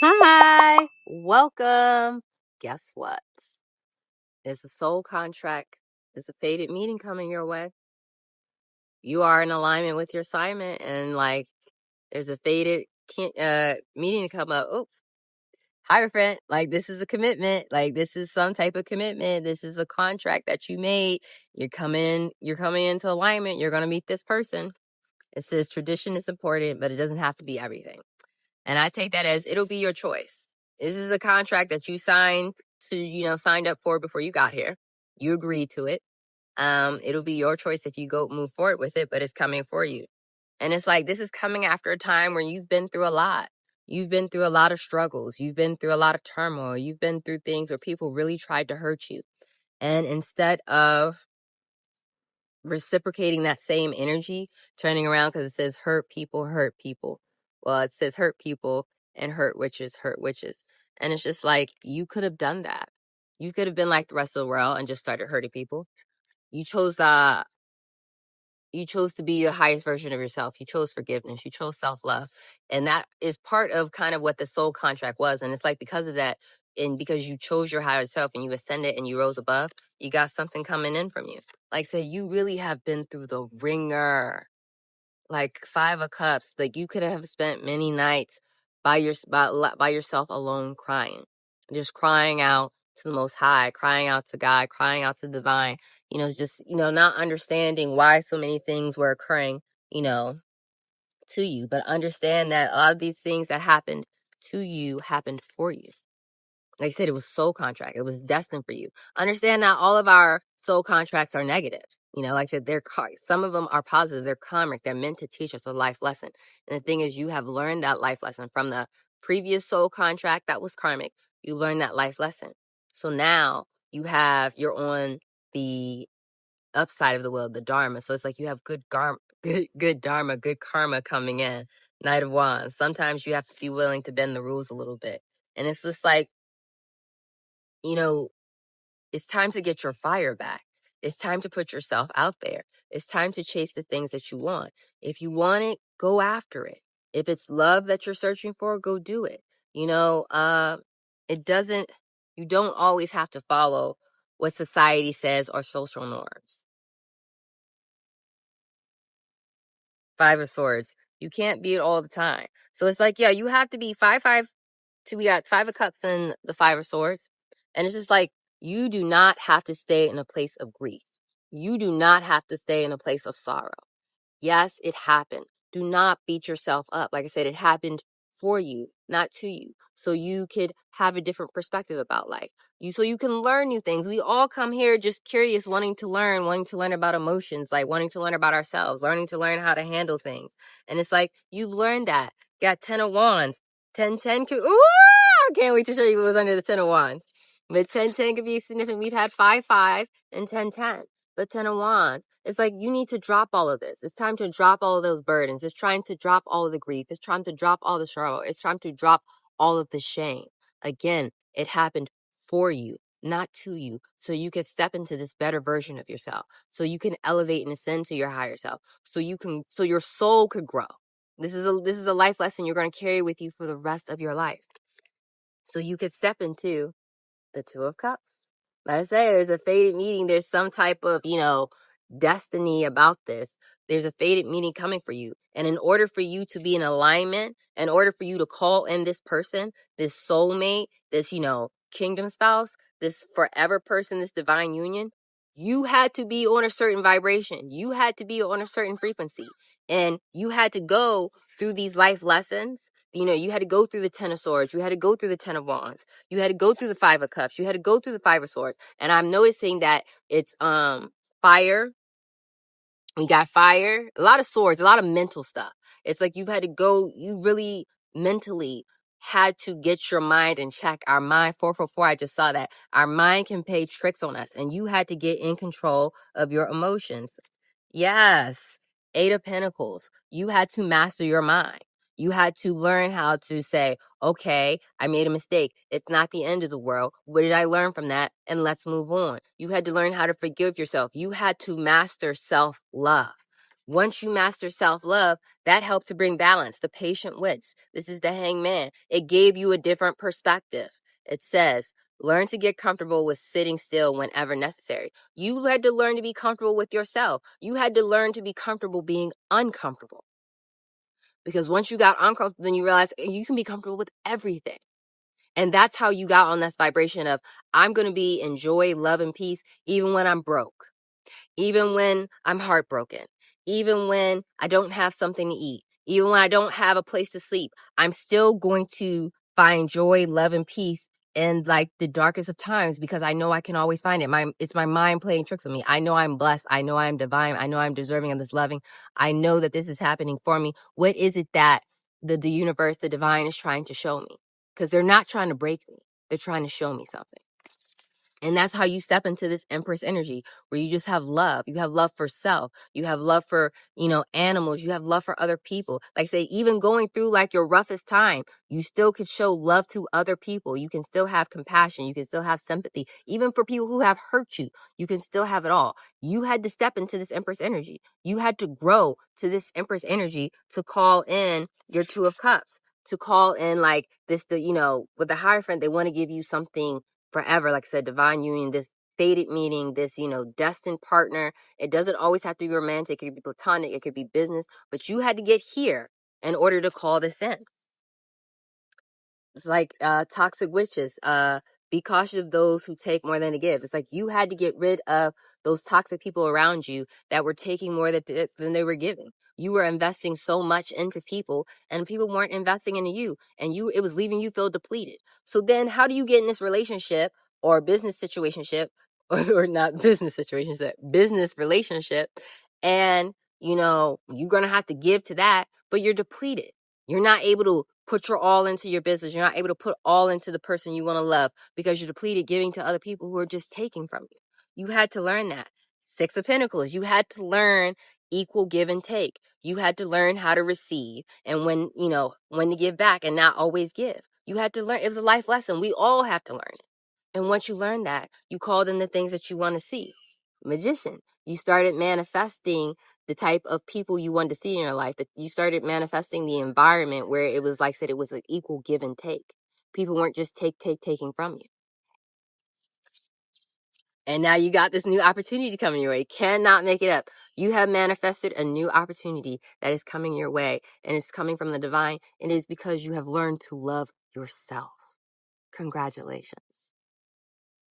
Hi, welcome. Guess what? There's a soul contract. There's a fated meeting coming your way. You are in alignment with your assignment, and there's a fated meeting to come up. Oh, Hierophant, this is a commitment. This is some type of commitment. This is a contract that you made. You're coming into alignment. You're gonna meet this person. It says tradition is important, but it doesn't have to be everything. And I take that as it'll be your choice. This is a contract that you signed up for before you got here. You agreed to it. It'll be your choice if you move forward with it, but it's coming for you. And it's like, this is coming after a time where you've been through a lot. You've been through a lot of struggles. You've been through a lot of turmoil. You've been through things where people really tried to hurt you. And instead of reciprocating that same energy, turning around, because it says hurt people hurt people. Well, it says hurt people and hurt witches hurt witches. And it's just like, you could have done that. You could have been like the rest of the world and just started hurting people. You chose to be your highest version of yourself. You chose forgiveness. You chose self-love. And that is part of kind of what the soul contract was. And it's like, because of that, and because you chose your higher self and you ascended and you rose above, you got something coming in from you. Like I said, you really have been through the ringer. Like 5 of Cups, like you could have spent many nights by yourself alone, crying, just crying out to the Most High, crying out to God, crying out to the divine, just not understanding why so many things were occurring, to you, but understand that a lot of these things that happened to you happened for you. Like I said, it was soul contract. It was destined for you. Understand that all of our soul contracts are negative. Like I said, some of them are positive. They're karmic. They're meant to teach us a life lesson. And the thing is, you have learned that life lesson from the previous soul contract that was karmic. You learned that life lesson. So now you're on the upside of the wheel, the dharma. So it's like you have good dharma, good karma coming in. Knight of Wands. Sometimes you have to be willing to bend the rules a little bit. And it's just like, it's time to get your fire back. It's time to put yourself out there. It's time to chase the things that you want. If you want it, go after it. If it's love that you're searching for, go do it. You don't always have to follow what society says or social norms. 5 of Swords. You can't be it all the time. So it's like, yeah, you have to be 5-5. We got 5 of Cups and the 5 of Swords. And it's just like, you do not have to stay in a place of grief. You do not have to stay in a place of sorrow. Yes, it happened. Do not beat yourself up. Like I said, it happened for you, not to you. So you could have a different perspective about life. So you can learn new things. We all come here just curious, wanting to learn about emotions, like wanting to learn about ourselves, learning to learn how to handle things. And it's like, you've learned that. Got 10 of Wands. 10-10 could, ooh, I can't wait to show you what was under the 10 of Wands. But 10-10 could be significant. We've had 5-5 and 10-10. But 10 of Wands, it's like, you need to drop all of this. It's time to drop all of those burdens. It's trying to drop all of the grief. It's time to drop all the sorrow. It's time to drop all of the shame. Again, it happened for you, not to you. So you can step into this better version of yourself. So you can elevate and ascend to your higher self. So your soul could grow. This is a life lesson you're going to carry with you for the rest of your life. So you could step into the 2 of Cups. Like I say, there's a fated meeting. There's some type of, destiny about this. There's a fated meeting coming for you. And in order for you to be in alignment, in order for you to call in this person, this soulmate, this, kingdom spouse, this forever person, this divine union, you had to be on a certain vibration. You had to be on a certain frequency. And you had to go through these life lessons. You had to go through the 10 of Swords. You had to go through the 10 of Wands. You had to go through the 5 of Cups. You had to go through the 5 of Swords. And I'm noticing that it's fire. We got fire, a lot of swords, a lot of mental stuff. It's like you really mentally had to get your mind in check. Our mind, 444, I just saw that. Our mind can play tricks on us, and you had to get in control of your emotions. Yes. 8 of Pentacles. You had to master your mind. You had to learn how to say, okay, I made a mistake. It's not the end of the world. What did I learn from that? And let's move on. You had to learn how to forgive yourself. You had to master self-love. Once you master self-love, that helped to bring balance. The patient wits. This is the hangman. It gave you a different perspective. It says, learn to get comfortable with sitting still whenever necessary. You had to learn to be comfortable with yourself. You had to learn to be comfortable being uncomfortable. Because once you got uncomfortable, then you realize you can be comfortable with everything. And that's how you got on this vibration of, I'm going to be in joy, love, and peace, even when I'm broke, even when I'm heartbroken, even when I don't have something to eat, even when I don't have a place to sleep. I'm still going to find joy, love, and peace in like the darkest of times, because I know I can always find it. It's my mind playing tricks on me. I know I'm blessed. I know I'm divine. I know I'm deserving of this loving. I know that this is happening for me. What is it that the universe, the divine is trying to show me? Because they're not trying to break me. They're trying to show me something. And that's how you step into this Empress energy, where you just have love. You have love for self. You have love for, animals. You have love for other people. Like say, even going through like your roughest time, you still could show love to other people. You can still have compassion. You can still have sympathy. Even for people who have hurt you, you can still have it all. You had to step into this Empress energy. You had to grow to this Empress energy to call in your Two of Cups, to call in like this, with the Hierophant, they want to give you something forever. Like I said, divine union, this fated meeting, this, destined partner. It doesn't always have to be romantic. It could be platonic. It could be business. But you had to get here in order to call this in. It's like toxic witches. Be cautious of those who take more than they give. It's like you had to get rid of those toxic people around you that were taking more than they were giving. You were investing so much into people, and people weren't investing into you, and it was leaving you feel depleted. So then how do you get in this relationship or business situationship, or not business situationship, business relationship, and you're going to have to give to that, but you're depleted. You're not able to put your all into your business. You're not able to put all into the person you want to love, because you're depleted giving to other people who are just taking from you. You had to learn that. Six of Pentacles. You had to learn equal give and take. You had to learn how to receive and when to give back and not always give. You had to learn. It was a life lesson. We all have to learn it. And once you learn that, you called in the things that you want to see. Magician. You started manifesting the type of people you wanted to see in your life. That you started manifesting the environment where it was, like I said, it was an equal give and take. People weren't just taking from you. And now you got this new opportunity coming your way. Cannot make it up. You have manifested a new opportunity that is coming your way, and it's coming from the divine. And it is because you have learned to love yourself. Congratulations.